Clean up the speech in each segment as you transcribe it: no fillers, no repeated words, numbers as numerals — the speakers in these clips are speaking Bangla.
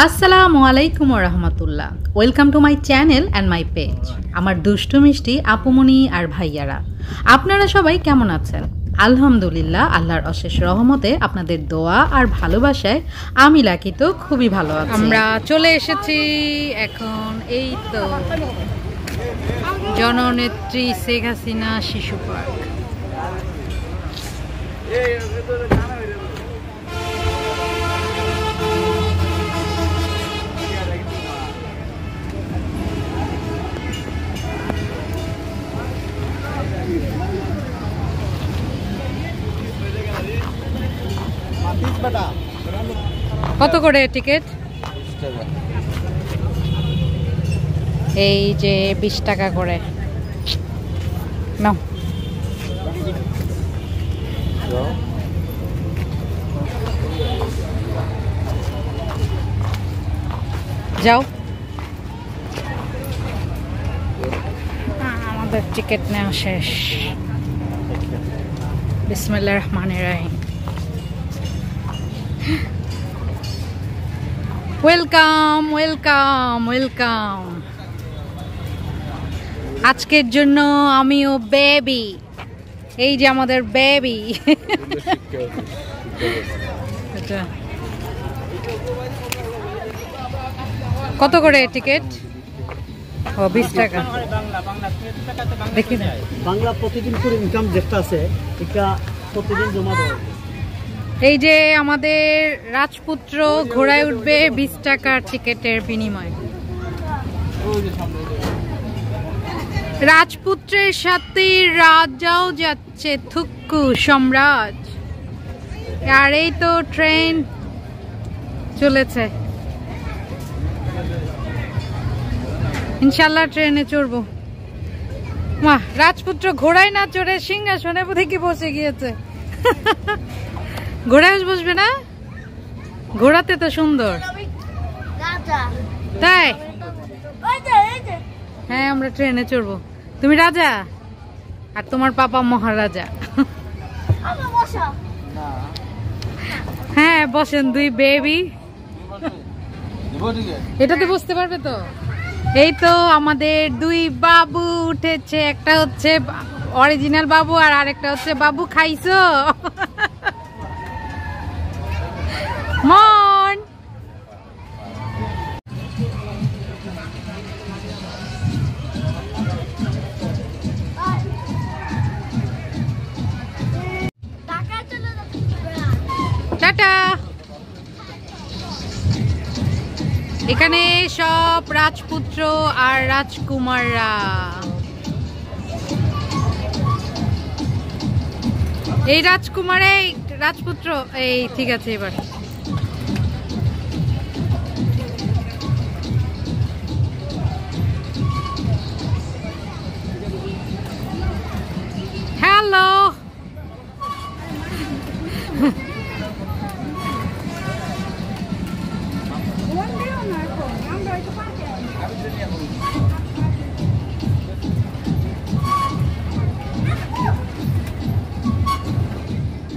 আসসালামুয়ালাইকুম ওরহমতুল্লাহ। Welcome to my channel and my page. আমার দুষ্টু মিষ্টি আপুমনি আর ভাইয়ারা, আপনারা সবাই কেমন আছেন? আলহামদুলিল্লাহ, আল্লাহর অশেষ রহমতে আপনাদের দোয়া আর ভালোবাসায় আমি লাকি তো খুবই ভালো আছি। আমরা চলে এসেছি এখন এই তো জননেত্রী শেখ হাসিনা শিশু পার্ক। কত করে টিকিট? এই যে 20 টাকা করে নাও। যাও, আমাদের টিকিট নেওয়া শেষ। বিসমিল্লাহির রহমানির রহিম। Welcome welcome welcome. আজকের জন্য আমিও বেবি, এই যে আমাদের বেবি। কত করে টিকিট? ও 20 টাকা। দেখি না, বাংলা প্রতিদিন করে ইনকাম যেটা আছে এটা প্রতিদিন জমা দেওয়া। এই যে আমাদের রাজপুত্র ঘোড়ায় উঠবে 20 টাকার টিকেটের বিনিময়ে। রাজপুত্রের সাথে রাজাও যাচ্ছে, থুক্কু সম্রাট। আর এই তো ট্রেন চলেছে, ইনশাল্লাহ ট্রেনে চড়বো। মা, রাজপুত্র ঘোড়ায় না চড়ে সিংহাসনে বোধহয় কি বসে গিয়েছে। ঘোড়ায় বসবে না? ঘোড়াতে তো সুন্দর, তাই? হ্যাঁ, আমরা ট্রেনে চড়বো। তুমি রাজা আর তোমার পাপা মহারাজা। হ্যাঁ বসেন, দুই বেবি। এটাতে বসতে পারবে তো? এই তো আমাদের দুই বাবু উঠেছে, একটা হচ্ছে অরিজিনাল বাবু আর আরেকটা হচ্ছে বাবু খাইছো। মন টাটা। এখানে সব রাজপুত্র আর রাজকুমাররা। এই রাজকুমার, এই রাজপুত্র, এই ঠিক আছে। এবার হ্যালো।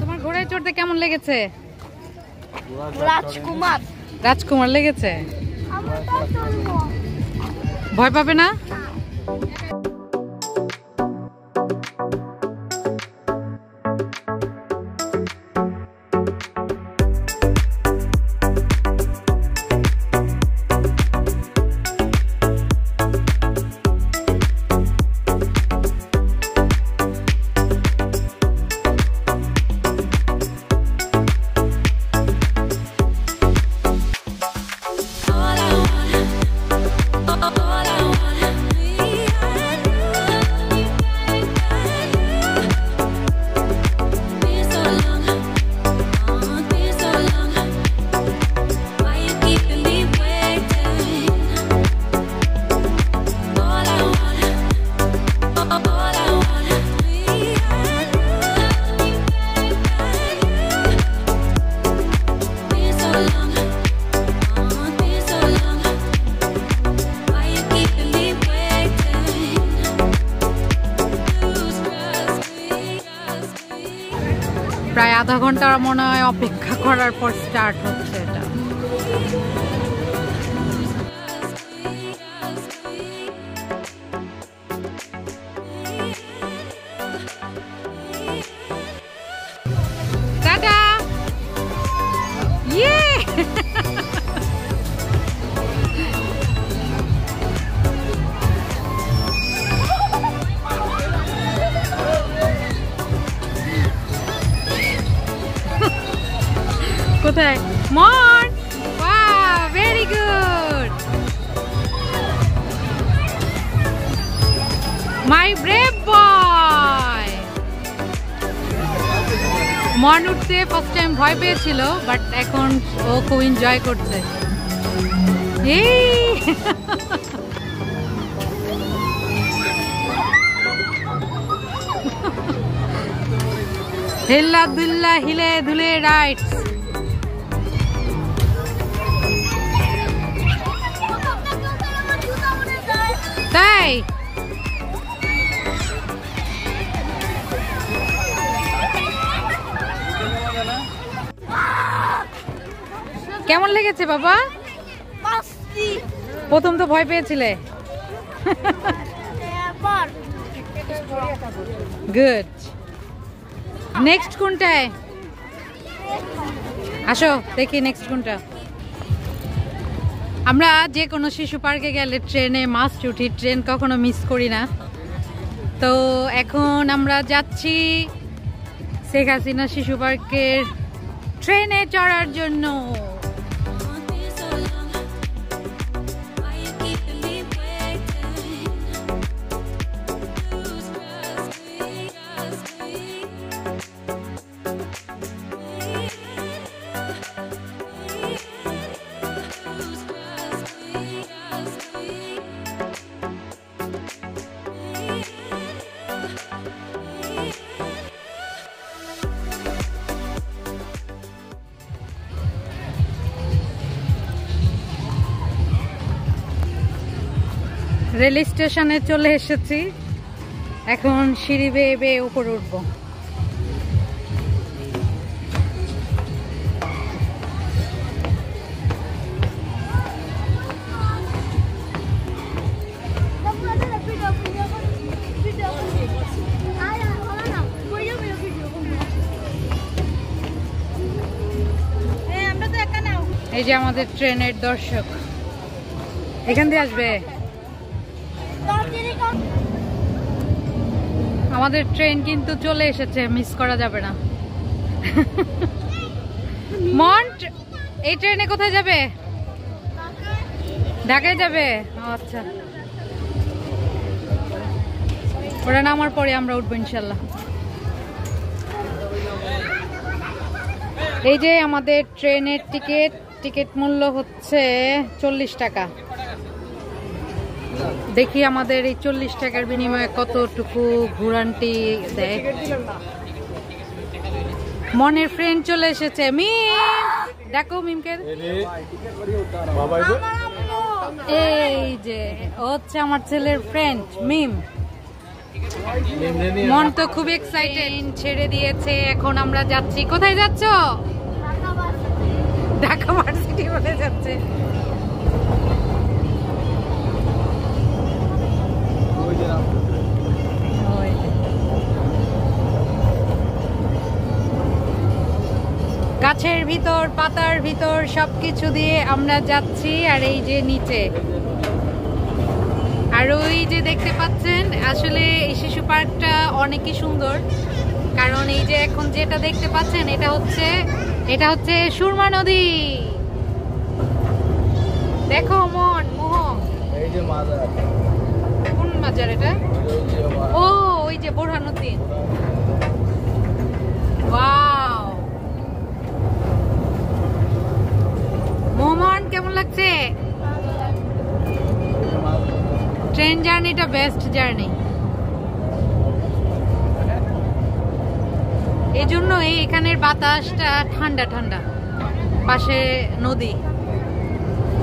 তোমার ঘোড়ায় চড়তে কেমন লেগেছে? রাজকুমার রাজকুমার লেগেছে? ভয় পাবে না? All I want আধা ঘন্টা মনে হয় অপেক্ষা করার পর স্টার্ট হচ্ছে এটা। টাটা ইয়ে কোথায় মন wow very good my brave বয়। মন উঠতে ফার্স্ট টাইম ভয় পেয়েছিল বাট এখন ও খুব এনজয় করছে। এই হেল্লা দুল্লা হিলে দুলে রাইটস। তাই কেমন লেগেছে বাবা? প্রথম তো ভয় পেয়েছিলে। গুড। নেক্সট কোনটায়? আসো দেখি নেক্সট কোনটা। আমরা যে কোনো শিশু পার্কে গেলে ট্রেনে মাস্ট উঠি, ট্রেন কখনো মিস করি না। তো এখন আমরা যাচ্ছি শেখ হাসিনা শিশু পার্কের ট্রেনে চড়ার জন্য। রেল স্টেশনে চলে এসেছি, এখন সিঁড়ি বেয়ে বেয়ে উপরে উঠবো। এই যে আমাদের ট্রেনের দর্শক এখান দিয়ে আসবে। আমাদের ট্রেন কিন্তু চলে এসেছে, মিস করা যাবে না। মন্ট এই ট্রেনে কোথায় যাবে? ঢাকায় যাবে? আচ্ছা, ওরা নামার পরে আমরা উঠবো ইনশাল্লাহ। এই যে আমাদের ট্রেনের টিকিট, টিকিট মূল্য হচ্ছে 40 টাকা। দেখি আমাদের এই 40 টাকার বিনিময়ে কতটুকু ঘুরান্টি দেয়। মনের ফ্রেন্ড চলে এসেছে, মিম দেখো মিমকে। এই যে হচ্ছে আমার ছেলের ফ্রেন্ড মিম। মন তো খুব এক্সাইটেড, ছেড়ে দিয়েছে। এখন আমরা যাচ্ছি, কোথায় যাচ্ছ? ঢাকা ভার্সিটি বলে যাচ্ছে। গাছের ভিতর, পাতার ভিতর সবকিছু দিয়ে আমরা যাচ্ছি। আর এই যে নিচে, আর ওই যে দেখতে পাচ্ছেন, আসলে এই শিশু পার্কটা অনেকই সুন্দর। কারণ এই যে এখন যেটা দেখতে পাচ্ছেন, এটা হচ্ছে সুরমা নদী। দেখো মন, মোহ, এই যে মাজার। কোন মাজার এটা? ও ওই যে বোরহানুদ্দিন। ওয়াও, মোহন কেমন লাগছে? ট্রেন জার্নিটা বেস্ট জার্নি। এই জন্য এখানের বাতাসটা ঠান্ডা ঠান্ডা, পাশে নদী।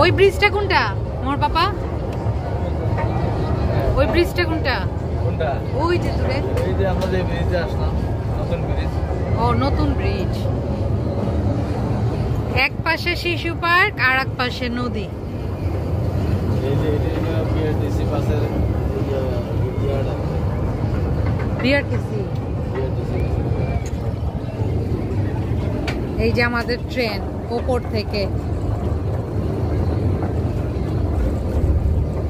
ওই ব্রিজটা কোনটা মোর পাপা? ওই ব্রিজটা কোনটা? ওই যে দূরে, ওই যে আমরা যে ব্রিজে আসলাম, নতুন ব্রিজ। ও ও নতুন ব্রিজ, এক পাশে শিশু পার্ক আর এক পাশে নদী। এই যে আমাদের ট্রেন ওপর থেকে,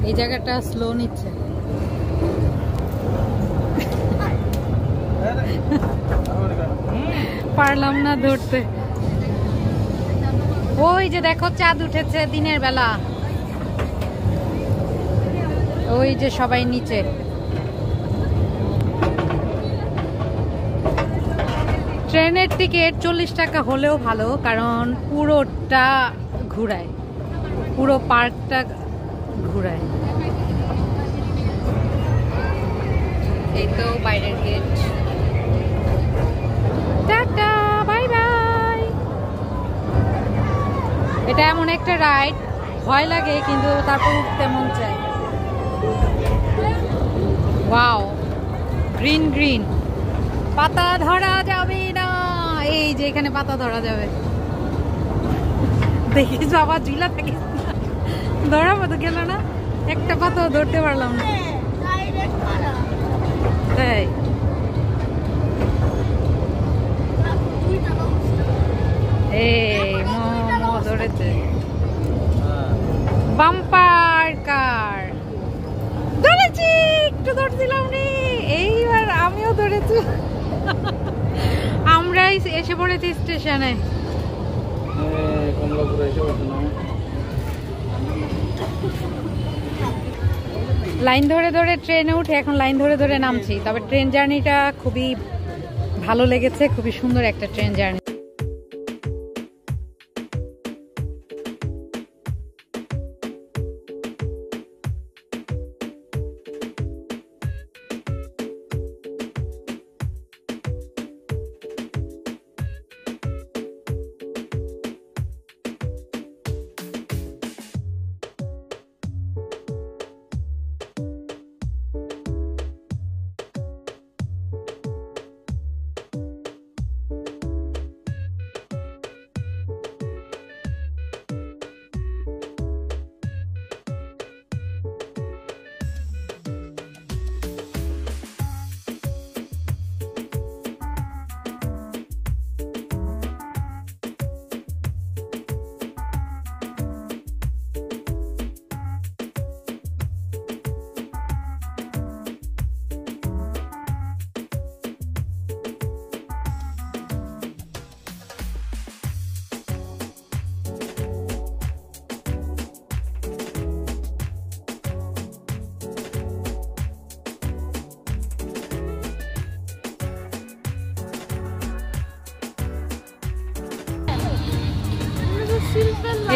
এই জায়গাটা স্লো নিচ্ছে। পারলাম না ধরতে। ওই যে দেখো চাঁদ উঠেছে দিনের বেলা, ওই যে সবাই নিচে। ট্রেনের টিকিট 40 টাকা হলেও ভালো, কারণ পুরোটা ঘুরায়, পুরো পার্কটা ঘুরায়। এই তো বাইরের গেট। Tata, bye bye. এটা এমন একটা রাইড, ভয় লাগে কিন্তু তারপর উঠতে মন চায়। ওয়াও, গ্রিন গ্রিন, পাতা ধরা যাবে না। এই যে এখানে পাতা ধরা যাবে, দেখিস বাবা ঝুলা থাকে, ধরা মতো গেল না, একটা পাতাও ধরতে পারলাম না। তাই এই মো ধরেছে, বাম্পার কার ধরেছি, একটু ধরছিলাম নি, এইবার আমিও ধরেছি। আমরাই এসে পড়েছি স্টেশনে। লাইন ধরে ধরে ট্রেনে উঠে এখন লাইন ধরে ধরে নামছি। তবে ট্রেন জার্নিটা খুবই ভালো লেগেছে, খুবই সুন্দর একটা ট্রেন জার্নি।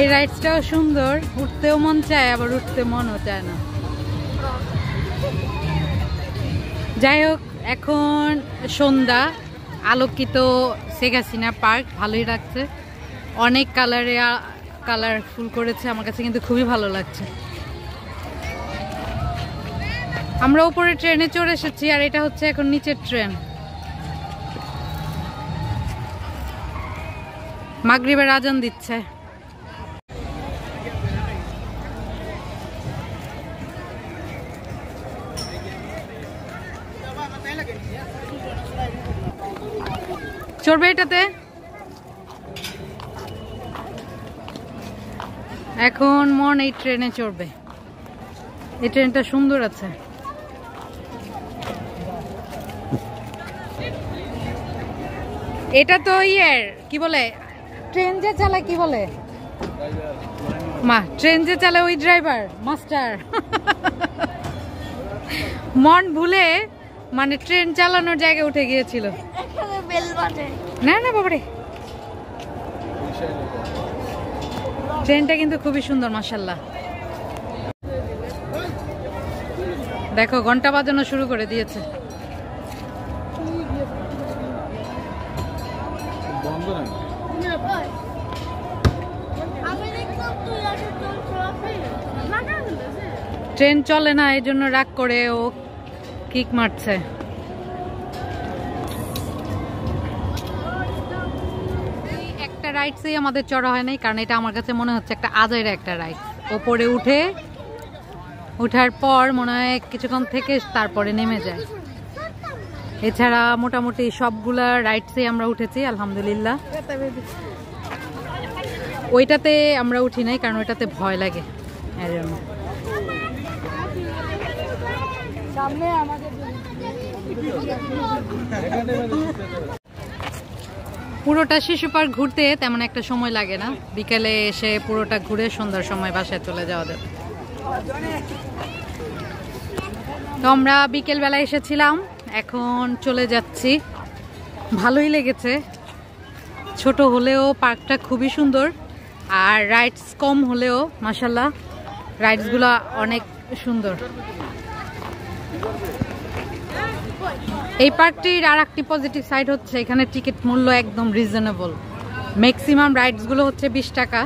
এই রাইডসটাও সুন্দর, উঠতেও মন চায় আবার উঠতে মনও চায় না। যাই হোক, এখন সন্ধ্যা, আলোকিত শেখ হাসিনা পার্ক ভালোই লাগছে, অনেক কালারফুল করেছে, আমার কাছে কিন্তু খুবই ভালো লাগছে। আমরা উপরে ট্রেনে চড়ে এসেছি, আর এটা হচ্ছে এখন নিচের ট্রেন। মাগরিবের আজান দিচ্ছে। চড়বে এটাতে? এখন মন এই ট্রেনে চড়বে। এই ট্রেনটা সুন্দর আছে। এটা তো ইয়ের কি বলে, ট্রেন যে চালায় কি বলে মা, ট্রেন যে চালায় ওই ড্রাইভার মাস্টার। মন ভুলে মানে ট্রেন চালানোর জায়গায় উঠে গিয়েছিল। না না বাবারে, ট্রেনটা কিন্তু খুবই সুন্দর মাশাআল্লাহ। দেখো ঘন্টা বাজানো শুরু করে দিয়েছে। ট্রেন চলে না, এই জন্য রাগ করে ও কিক মারছে। রাইডসেই আমাদের চড়া হয় নাই, কারণ এটা আমার কাছে মনে হচ্ছে একটা আজাইরা একটা রাইড। ওপরে উঠার পর মনে হয় কিছুক্ষণ থেকে তারপরে নেমে যায়। এছাড়া মোটামুটি সবগুলা রাইডসেই আমরা উঠেছি আলহামদুলিল্লাহ। ওইটাতে আমরা উঠি নাই, কারণ ওইটাতে ভয় লাগে। পুরোটা শিশু পার্ক ঘুরতে তেমন একটা সময় লাগে না, বিকেলে এসে পুরোটা ঘুরে সন্ধ্যার সময় বাসায় চলে যাওয়া যাবে। তো আমরা বিকেল বেলা এসেছিলাম, এখন চলে যাচ্ছি। ভালোই লেগেছে, ছোট হলেও পার্কটা খুবই সুন্দর, আর রাইডস কম হলেও মাশাআল্লাহ রাইডসগুলো অনেক সুন্দর। এই পার্কটির আর একটি পজিটিভ সাইড হচ্ছে এখানে টিকিট মূল্য একদম রিজনেবল। ম্যাক্সিমাম রাইডসগুলো হচ্ছে 20 টাকা,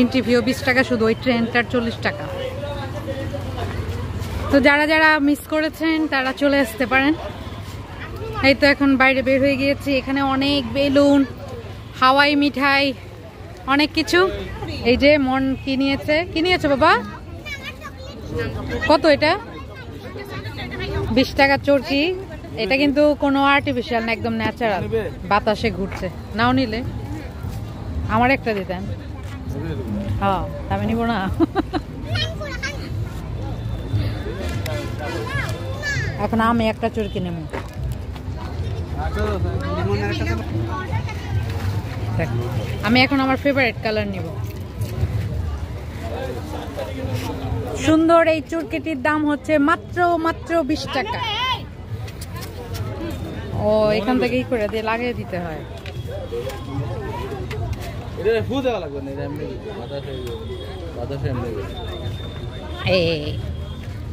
এন্ট্রি ফিও 20 টাকা, শুধু ওই ট্রেনটার 40 টাকা। তো যারা যারা মিস করেছেন তারা চলে আসতে পারেন। এই তো এখন বাইরে বের হয়ে গিয়েছি, এখানে অনেক বেলুন, হাওয়াই মিঠাই, অনেক কিছু। এই যে মন কি নিয়েছে বাবা? কত এটা? 20 টাকা চরকি। এটা কিন্তু কোনো আর্টিফিশিয়াল না, একদম ন্যাচারাল, বাতাসে ঘুরছে। নাও নিলে আমার একটা দিতেন। হ্যাঁ আমি নিব না। এখন আমি একটা চরকি নেব। আমি এখন আমার ফেভারিট কালার নিব। সুন্দর এই চুরকিটির দাম হচ্ছে মাত্র 20 টাকা। ও এখান থেকে ই করে দিয়ে লাগিয়ে দিতে হয়।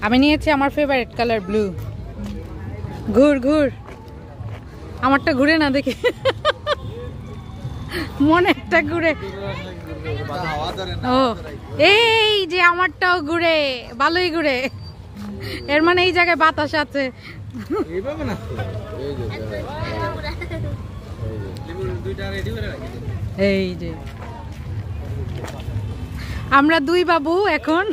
আমি নিয়েছি আমার ফেভারিট কালার ব্লু। ঘুর আমারটা ঘুরে না দেখি, মনে একটা ঘুরে। ও এই যে আমারটাও ঘুরে, ভালোই ঘুরে। এর মানে এই জায়গায় বাতাস আছে। এই যে আমরা দুই বাবু এখন,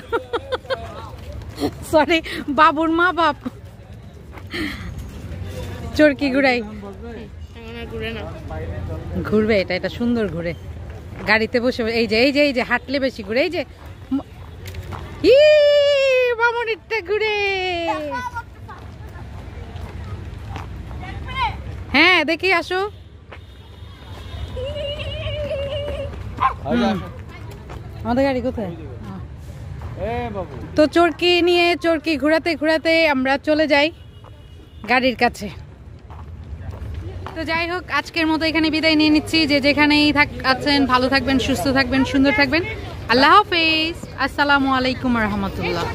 সরি বাবুর মা বাপ, চরকি ঘুরাই। ঘুরবে, এটা সুন্দর ঘুরে। গাড়িতে বসে এই যে হাঁটলে বেশি ঘুরে। এই যে মামনিরটা ঘুরে। হ্যাঁ দেখি আসো। আমাদের গাড়ি কোথায়? তো চরকি ঘোরাতে আমরা চলে যাই গাড়ির কাছে। তো যাই হোক, আজকের মতো এখানে বিদায় নিয়ে নিচ্ছি। যে যেখানেই আছেন ভালো থাকবেন, সুস্থ থাকবেন, সুন্দর থাকবেন। আল্লাহ হাফেজ। আসসালামু আলাইকুম রহমতুল্লাহ।